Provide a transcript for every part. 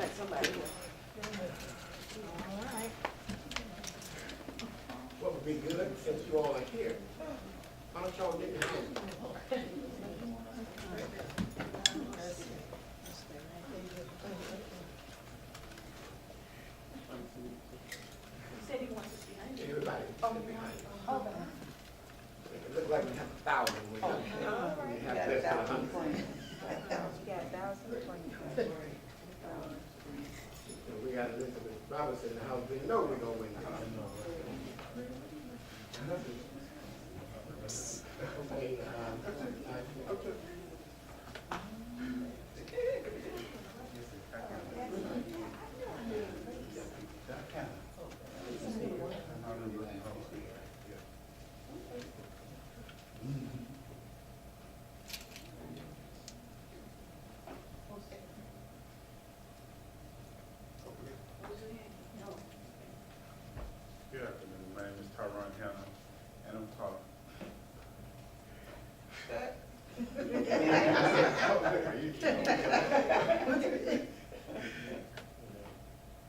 got somebody here. All right. What would be good, since you all are here, why don't y'all get your hands? He said he wants us behind you. Everybody, sit behind you. It look like we have 1,000. We have less than 100. And we got Elizabeth Robinson in the house, we know we're gonna win. Okay, Good afternoon. My name is Tyron Hanna, and I'm talking.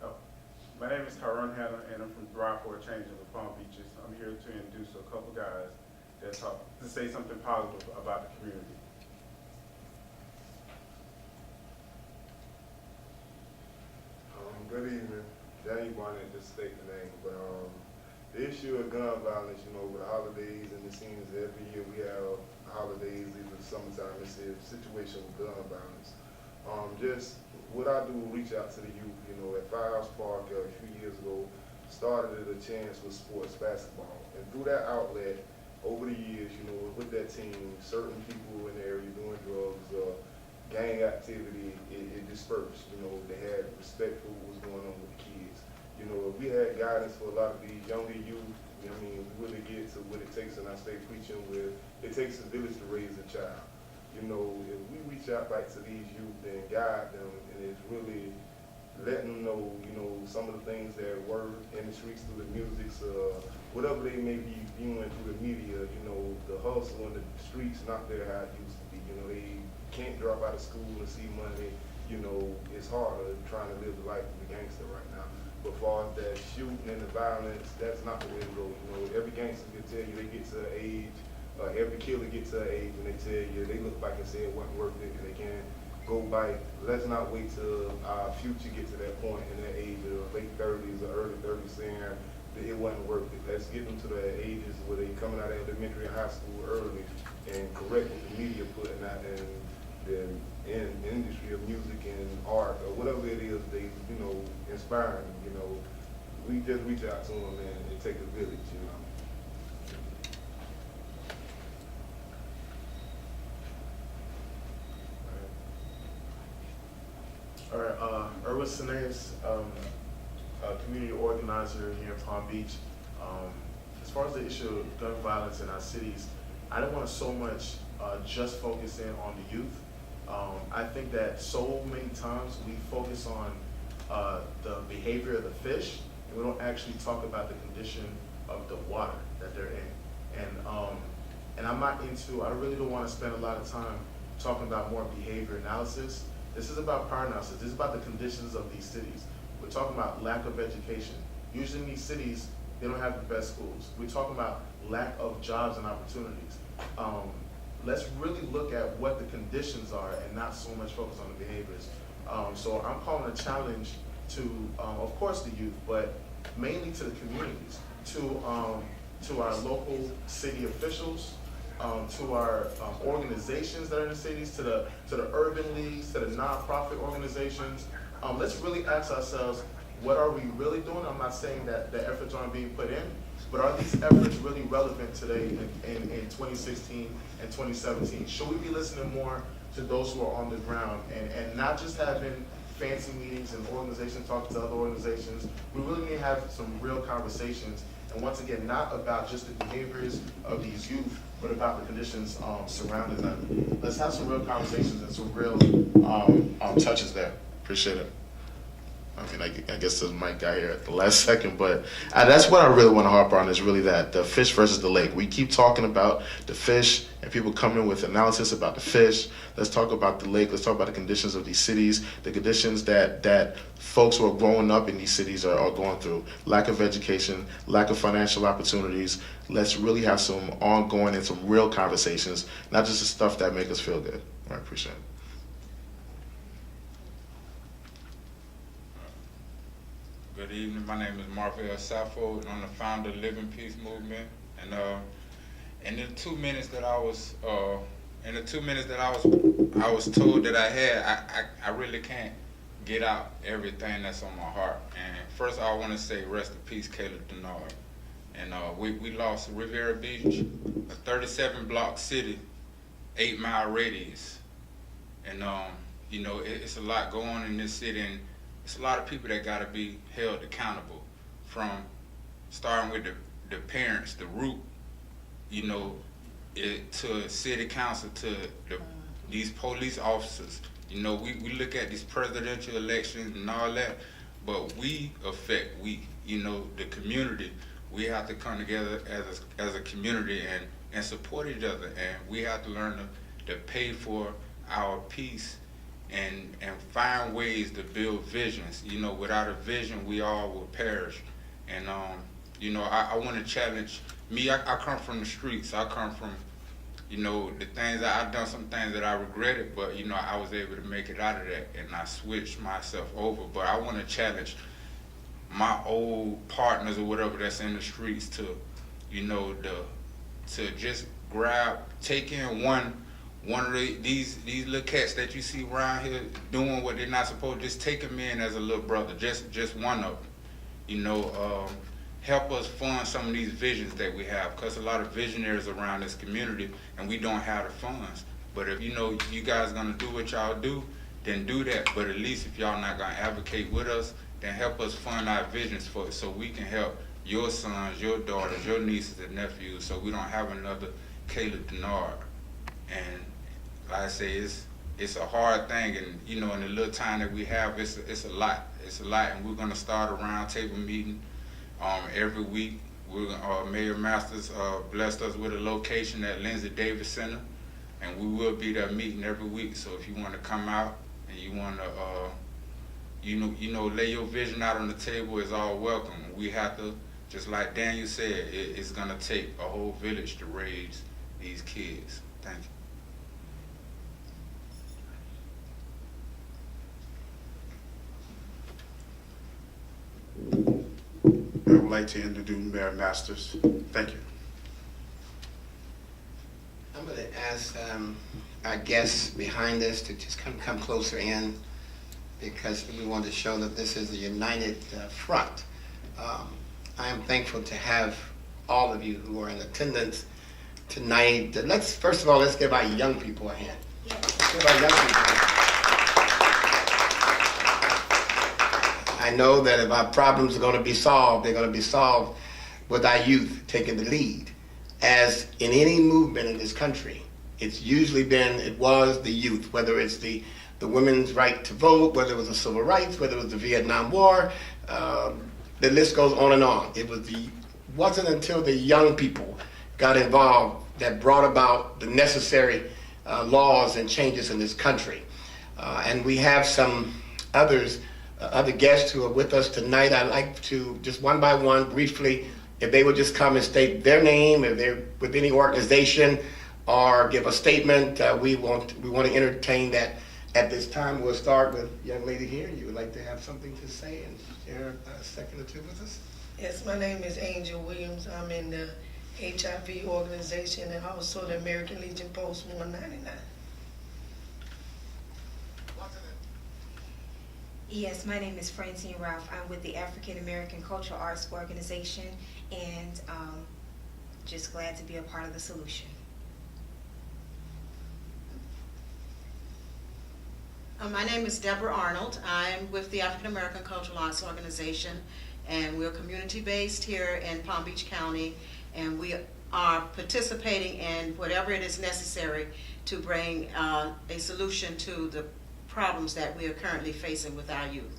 Oh, my name is Tyron Hanna, and I'm from Drive for a Change in the Palm Beaches. I'm here to introduce a couple guys that talk to say something positive about the community. Good evening. Danny Barnett, just state the name. But the issue of gun violence, you know, with the holidays and it seems every year we have holidays, either summertime, it's a situation with gun violence. Just what I do, reach out to the youth, you know, at Firehouse Park a few years ago, started a chance with sports basketball. And through that outlet, over the years, you know, with that team, certain people in the area doing drugs, gang activity, it dispersed. You know, they had respect for what was going on with the kids. You know, if we had guidance for a lot of these younger youth, I mean, we really get to what it takes, and I stay preaching with, it takes a village to raise a child. You know, if we reach out back to these youth and guide them, and it's really letting them know, you know, some of the things that were in the streets through the music, whatever they may be viewing through the media, you know, the hustle in the streets not there how it used to be. You know, they can't drop out of school and see money. You know, it's harder trying to live the life of a gangster right now. But far as that shooting and the violence, that's not the way to go. You know, every gangster can tell you they get to an age, every killer gets to an age when they tell you they look back and say it wasn't worth it and they can't go bite. Let's not wait till our future get to that point in that age of late 30s or early 30s saying that it wasn't worth it. Let's get them to the ages where they coming out of elementary and high school early and correct what the media putting out in the industry of music and art or whatever it is they, you know, inspiring. You know, we just reach out to them and it takes a village, you know. All right, Erwin Sinez, a community organizer here in Palm Beach. As far as the issue of gun violence in our cities, I don't want to so much just focus in on the youth. I think that so many times we focus on the behavior of the fish, and we don't actually talk about the condition of the water that they're in. And I'm not into, I really don't want to spend a lot of time talking about more behavior analysis. This is about power analysis. This is about the conditions of these cities. We're talking about lack of education. Usually in these cities, they don't have the best schools. We're talking about lack of jobs and opportunities. Let's really look at what the conditions are and not so much focus on the behaviors. So I'm calling a challenge to, of course, the youth, but mainly to the communities, to our local city officials, to our organizations that are in the cities, to the urban leagues, to the nonprofit organizations. Let's really ask ourselves, what are we really doing? I'm not saying that the efforts aren't being put in, but are these efforts really relevant today in 2016 and 2017? Should we be listening more to those who are on the ground and not just having fancy meetings and organizations talking to other organizations? We really need to have some real conversations, and once again, not about just the behaviors of these youth, but about the conditions surrounding them. Let's have some real conversations and some real touches there. Appreciate it. I mean, I guess this mic got here at the last second, but that's what I really want to harp on is really that the fish versus the lake. We keep talking about the fish and people come in with analysis about the fish. Let's talk about the lake. Let's talk about the conditions of these cities, the conditions that folks who are growing up in these cities are going through. Lack of education, lack of financial opportunities. Let's really have some ongoing and some real conversations, not just the stuff that make us feel good. I appreciate it. Good evening. My name is Marvell Sappho, and I'm the founder of Living Peace Movement. And in the 2 minutes that I was told that I had, I really can't get out everything that's on my heart. And first, I want to say rest in peace, Caleb Denard. And we lost Riviera Beach, a 37-block city, 8-mile radius. And you know, it's a lot going on in this city, and it's a lot of people that got to be held accountable, from starting with the parents, the root, you know, to city council, to these police officers. You know, we look at these presidential elections and all that, but we, you know, the community, we have to come together as a community and support each other, and we have to learn to pay for our peace and find ways to build visions. You know, without a vision, we all will perish. And you know, I want to challenge me. I come from the streets. I come from, you know, the things I've done some things that I regretted, but you know, I was able to make it out of that, and I switched myself over. But I want to challenge my old partners or whatever that's in the streets to, you know, to just take in one of these little cats that you see around here doing what they're not supposed to. Just take them in as a little brother, just one of them. You know, help us fund some of these visions that we have, because a lot of visionaries around this community, and we don't have the funds. But if you know you guys gonna do what y'all do, then do that. But at least if y'all not gonna advocate with us, then help us fund our visions for it, so we can help your sons, your daughters, your nieces and nephews, so we don't have another Caleb Denard. And like I say, it's a hard thing, and you know, in the little time that we have, it's a lot. It's a lot, and we're gonna start a roundtable meeting every week. Mayor Masters blessed us with a location at Lindsay Davis Center, and we will be there meeting every week. So if you want to come out and you want to, you know, lay your vision out on the table, is all welcome. We have to, just like Daniel said, it's gonna take a whole village to raise these kids. Thank you. I would like to introduce Mayor Masters. Thank you. I'm going to ask our guests behind us to just come closer in, because we want to show that this is a united front. I am thankful to have all of you who are in attendance tonight. First of all, let's give our young people a hand. Let's give our young people. I know that if our problems are going to be solved, they're going to be solved with our youth taking the lead. As in any movement in this country, it was the youth, whether it's the women's right to vote, whether it was the civil rights, whether it was the Vietnam War, the list goes on and on. It wasn't until the young people got involved that brought about the necessary laws and changes in this country. And we have some other guests who are with us tonight. I'd like to, just one by one, briefly, if they would just come and state their name, if they're with any organization, or give a statement. We want to entertain that at this time. We'll start with young lady here. You would like to have something to say and share a second or two with us? Yes, my name is Angel Williams. I'm in the HIV organization and also the American Legion Post 199. Yes, my name is Francine Ralph. I'm with the African American Cultural Arts Organization, and just glad to be a part of the solution. My name is Deborah Arnold. I'm with the African American Cultural Arts Organization, and we're community-based here in Palm Beach County, and we are participating in whatever it is necessary to bring a solution to the problems that we are currently facing with our youth.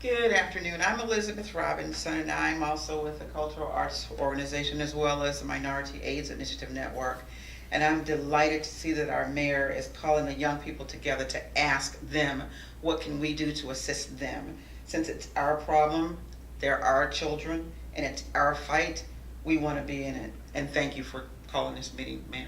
Good afternoon. I'm Elizabeth Robinson. I'm also with the Cultural Arts Organization as well as the Minority AIDS Initiative Network. And I'm delighted to see that our mayor is calling the young people together to ask them, what can we do to assist them? Since it's our problem, they're our children, and it's our fight, we want to be in it. And thank you for calling this meeting, Mayor.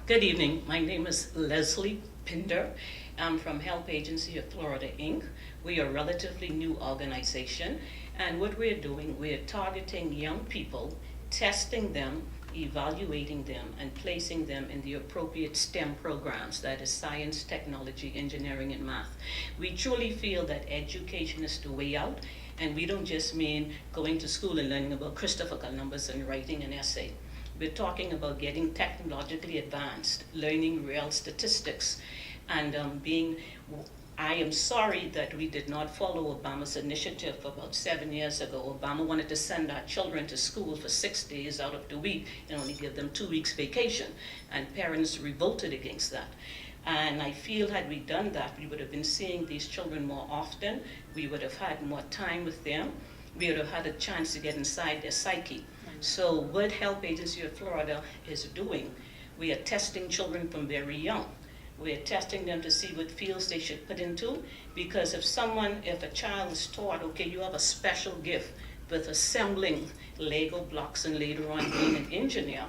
Good evening. My name is Leslie Pinder. I'm from Help Agency of Florida, Inc. We are a relatively new organization, and what we're doing, we're targeting young people, testing them, evaluating them, and placing them in the appropriate STEM programs, that is science, technology, engineering, and math. We truly feel that education is the way out, and we don't just mean going to school and learning about Christopher Columbus and writing an essay. We're talking about getting technologically advanced, learning real statistics, and I am sorry that we did not follow Obama's initiative about 7 years ago. Obama wanted to send our children to school for 6 days out of the week and only give them 2 weeks vacation, and parents revolted against that. And I feel had we done that, we would have been seeing these children more often, we would have had more time with them, we would have had a chance to get inside their psyche. So what Help Agency of Florida is doing, we are testing children from very young. We're testing them to see what fields they should put into, because if a child is taught, okay, you have a special gift with assembling Lego blocks and later on being an engineer,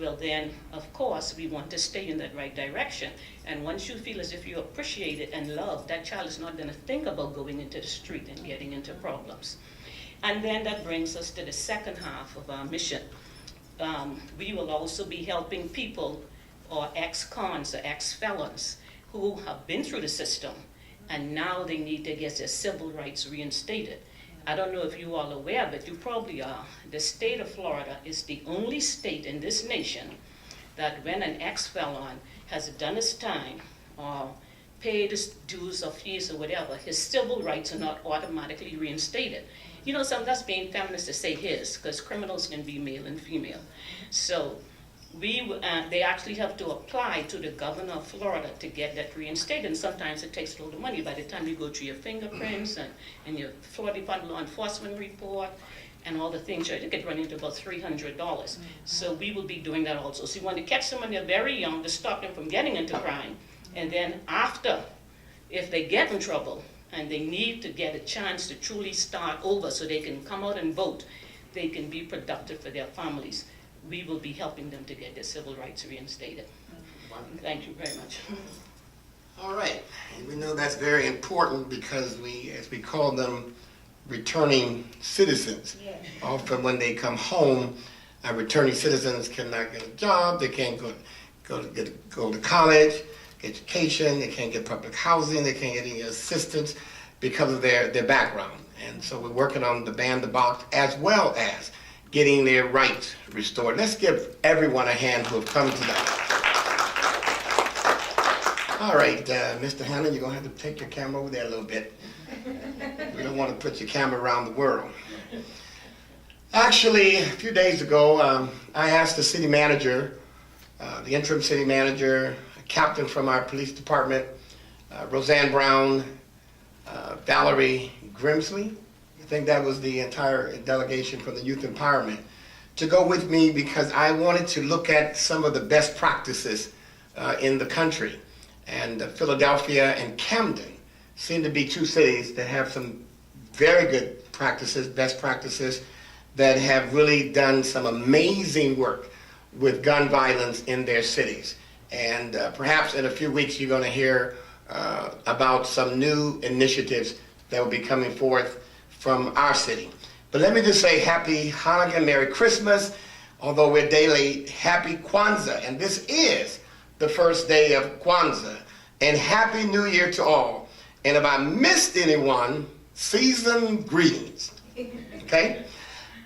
well then, of course, we want to stay in that right direction. And once you feel as if you appreciate it and love, that child is not going to think about going into the street and getting into problems. And then that brings us to the second half of our mission. We will also be helping people or ex-cons or ex-felons who have been through the system and now they need to get their civil rights reinstated. I don't know if you all are aware, but you probably are. The state of Florida is the only state in this nation that when an ex-felon has done his time or paid his dues or fees or whatever, his civil rights are not automatically reinstated. You know, that's being feminist to say his, because criminals can be male and female. So they actually have to apply to the governor of Florida to get that reinstated, and sometimes it takes a lot of money. By the time you go through your fingerprints and your Florida Department law enforcement report and all the things, it could run into about $300. So we will be doing that also. So you want to catch someone they're very young to stop them from getting into crime, and then after, if they get in trouble and they need to get a chance to truly start over so they can come out and vote, they can be productive for their families. We will be helping them to get their civil rights reinstated. Thank you very much. All right, and we know that's very important because as we call them, returning citizens. Yeah. Often when they come home, returning citizens cannot get a job, they can't go to college, education, they can't get public housing, they can't get any assistance because of their background. And so we're working on the ban the box as well as getting their rights restored. Let's give everyone a hand who have come tonight. All right, Mr. Hannon, you're going to have to take your camera over there a little bit. We don't want to put your camera around the world. Actually, a few days ago, I asked the city manager, the interim city manager, a captain from our police department, Roseanne Brown, Valerie Grimsley, I think that was the entire delegation from the Youth Empowerment, to go with me because I wanted to look at some of the best practices in the country. And Philadelphia and Camden seem to be two cities that have some very good practices, best practices, that have really done some amazing work with gun violence in their cities. And perhaps in a few weeks you're going to hear about some new initiatives that will be coming forth from our city. But let me just say happy Hanukkah, Merry Christmas, although we're daily, happy Kwanzaa. And this is the first day of Kwanzaa. And Happy New Year to all. And if I missed anyone, seasoned greetings. Okay?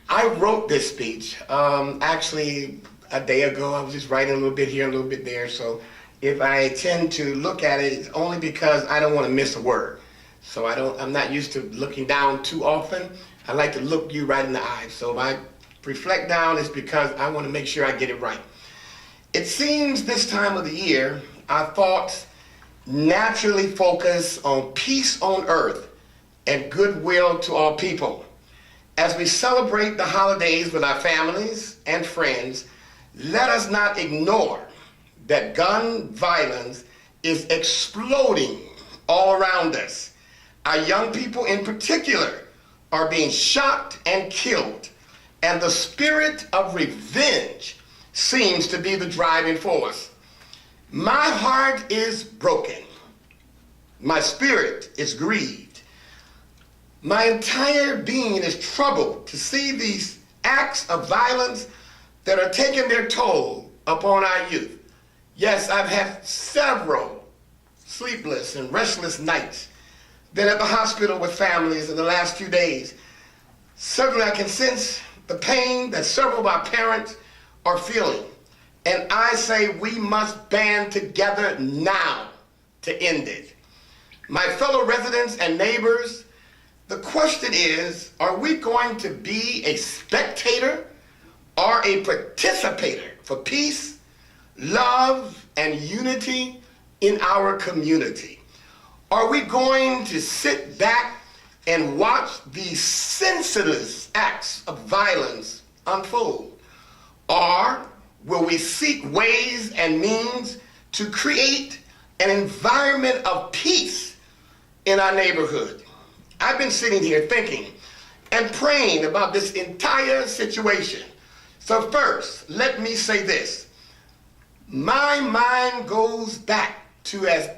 I wrote this speech actually a day ago. I was just writing a little bit here, a little bit there. So if I tend to look at it, it's only because I don't want to miss a word. So I'm not used to looking down too often. I like to look you right in the eye. So if I reflect down, it's because I want to make sure I get it right. It seems this time of the year, our thoughts naturally focus on peace on earth and goodwill to all people. As we celebrate the holidays with our families and friends, let us not ignore that gun violence is exploding all around us. Our young people in particular are being shot and killed, and the spirit of revenge seems to be the driving force. My heart is broken. My spirit is grieved. My entire being is troubled to see these acts of violence that are taking their toll upon our youth. Yes, I've had several sleepless and restless nights, been at the hospital with families in the last few days. Certainly I can sense the pain that several of our parents are feeling. And I say we must band together now to end it. My fellow residents and neighbors, the question is, are we going to be a spectator or a participator for peace, love, and unity in our community? Are we going to sit back and watch these senseless acts of violence unfold? Or will we seek ways and means to create an environment of peace in our neighborhood? I've been sitting here thinking and praying about this entire situation. So first, let me say this. My mind goes back to, as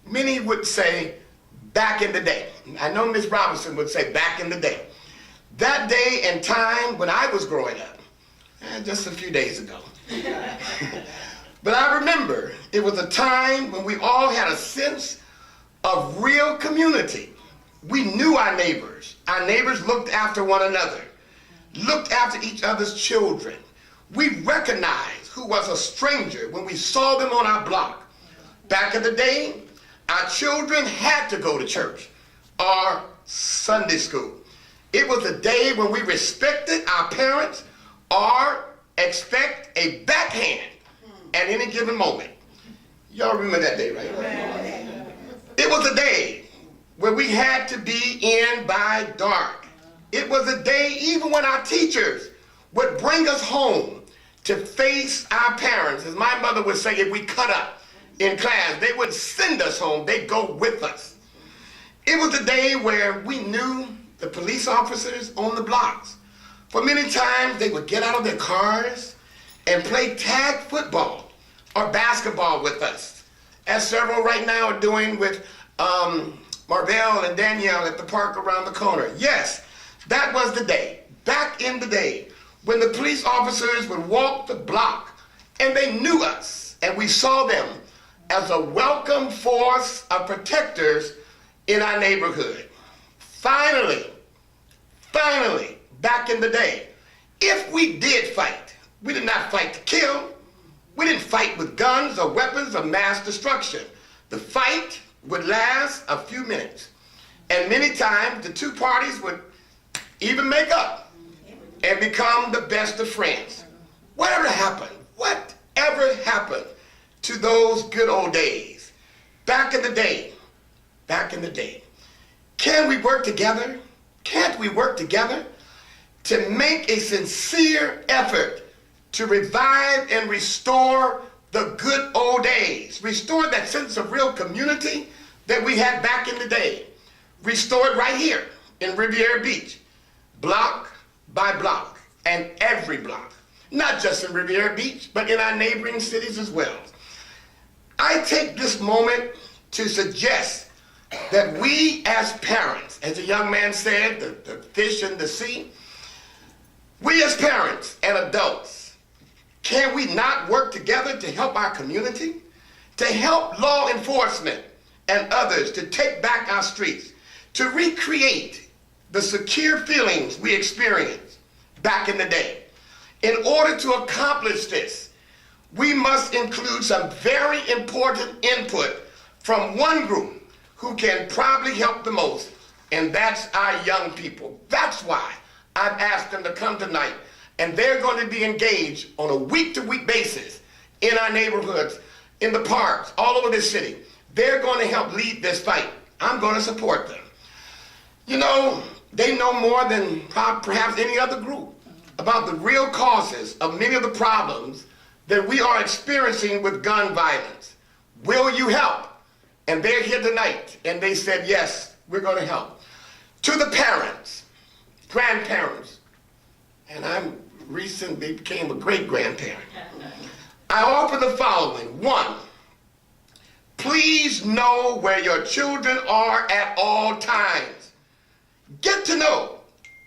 many would say, back in the day. I know Ms. Robinson would say back in the day. That day and time when I was growing up, just a few days ago. But I remember it was a time when we all had a sense of real community. We knew our neighbors. Our neighbors looked after one another, looked after each other's children. We recognized who was a stranger when we saw them on our block. Back in the day, our children had to go to church or Sunday school. It was a day when we respected our parents or expect a backhand at any given moment. Y'all remember that day, right? It was a day where we had to be in by dark. It was a day even when our teachers would bring us home to face our parents. As my mother would say, if we cut up in class, they would send us home. They'd go with us. It was a day where we knew the police officers on the blocks. For many times, they would get out of their cars and play tag football or basketball with us, as several right now are doing with Marvell and Danielle at the park around the corner. Yes, that was the day, back in the day, when the police officers would walk the block and they knew us and we saw them as a welcome force of protectors in our neighborhood. Finally, back in the day, if we did fight, we did not fight to kill. We didn't fight with guns or weapons of mass destruction. The fight would last a few minutes. And many times the two parties would even make up and become the best of friends. Whatever happened to those good old days? Back in the day. Can we work together? Can't we work together to make a sincere effort to revive and restore the good old days? Restore that sense of real community that we had back in the day. Restore it right here in Riviera Beach, block by block, and every block. Not just in Riviera Beach, but in our neighboring cities as well. I take this moment to suggest that we as parents, as a young man said, the fish in the sea, we as parents and adults, can we not work together to help our community, to help law enforcement and others to take back our streets, to recreate the secure feelings we experienced back in the day? In order to accomplish this, we must include some very important input from one group who can probably help the most, and that's our young people. That's why I've asked them to come tonight, and they're going to be engaged on a week-to-week basis in our neighborhoods, in the parks, all over this city. they're going to help lead this fight. I'm going to support them. You know, they know more than perhaps any other group about the real causes of many of the problems that we are experiencing with gun violence. Will you help? And they're here tonight, and they said, yes, we're going to help. To the parents, grandparents, and I recently became a great-grandparent, I offer the following. 1, please know where your children are at all times. Get to know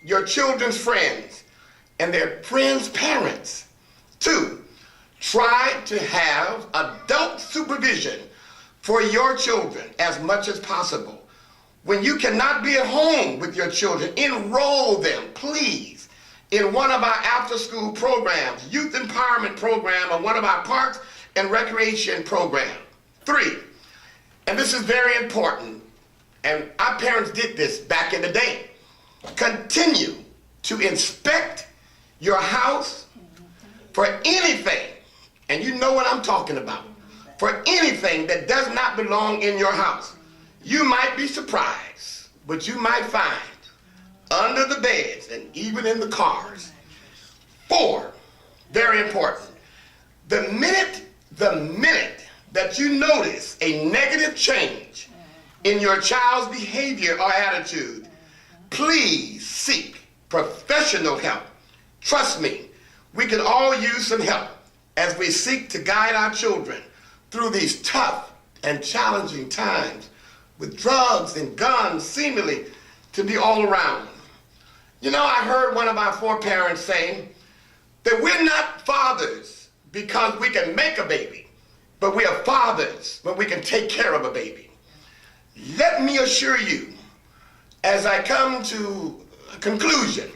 your children's friends and their friends' parents. 2, try to have adult supervision for your children as much as possible. When you cannot be at home with your children, enroll them, please, in one of our after-school programs, youth empowerment program, or one of our parks and recreation programs. 3, and this is very important, and our parents did this back in the day, continue to inspect your house for anything, and you know what I'm talking about, for anything that does not belong in your house. You might be surprised, but you might find under the beds and even in the cars. 4, very important, the minute that you notice a negative change in your child's behavior or attitude, please seek professional help. Trust me, we can all use some help as we seek to guide our children through these tough and challenging times with drugs and guns seemingly to be all around. You know, I heard one of our foreparents saying that we're not fathers because we can make a baby, but we are fathers when we can take care of a baby. Let me assure you, as I come to a conclusion,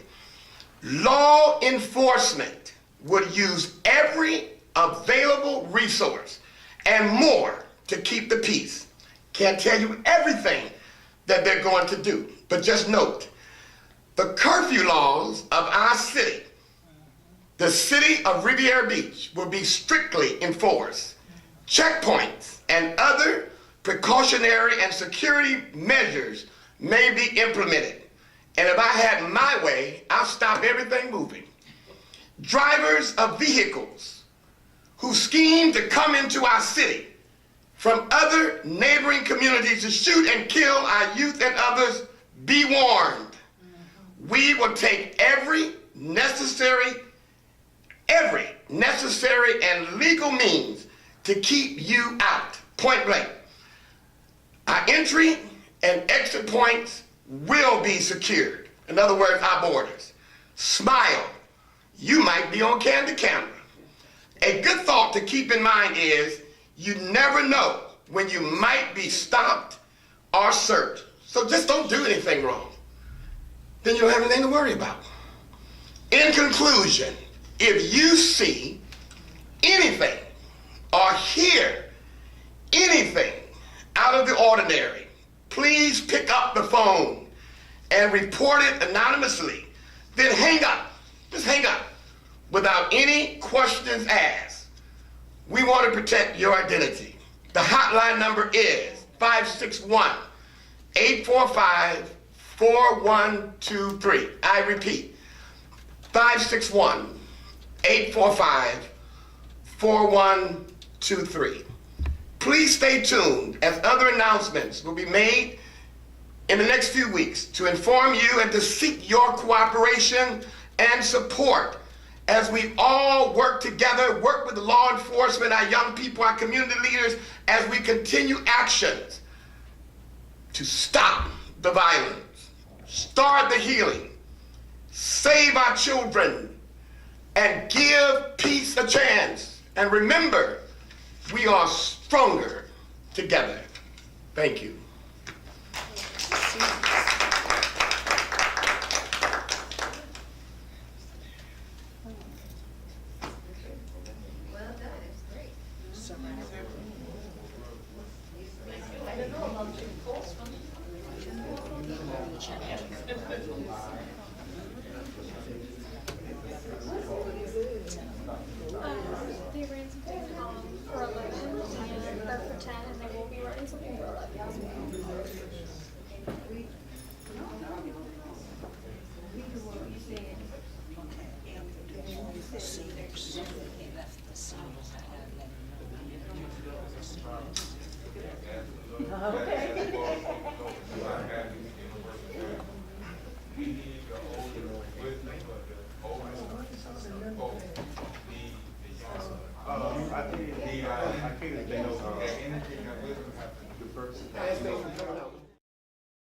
law enforcement would use every available resource and more to keep the peace. Can't tell you everything that they're going to do, but just note, the curfew laws of our city, the city of Riviera Beach, will be strictly enforced. Checkpoints and other precautionary and security measures may be implemented. And if I had my way, I'll stop everything moving. Drivers of vehicles who scheme to come into our city from other neighboring communities to shoot and kill our youth and others, be warned. We will take every necessary and legal means to keep you out, point blank. Our entry and exit points will be secured. In other words, our borders. Smile. You might be on candid camera. A good thought to keep in mind is you never know when you might be stopped or searched. So just don't do anything wrong. Then you don't have anything to worry about. In conclusion, if you see anything or hear anything out of the ordinary, please pick up the phone and report it anonymously. Then hang up. Just hang up without any questions asked. We want to protect your identity. The hotline number is 561-845-4123. I repeat, 561-845-4123. Please stay tuned as other announcements will be made in the next few weeks to inform you and to seek your cooperation and support as we all work together, work with the law enforcement, our young people, our community leaders, as we continue actions to stop the violence, start the healing, save our children, and give peace a chance. And remember, we are stronger together. Thank you. Well done, it's great. I don't know about you, folks. They ran something for elections and they're for 10 and they will be right I think they know, anything that wisdom happens, the person.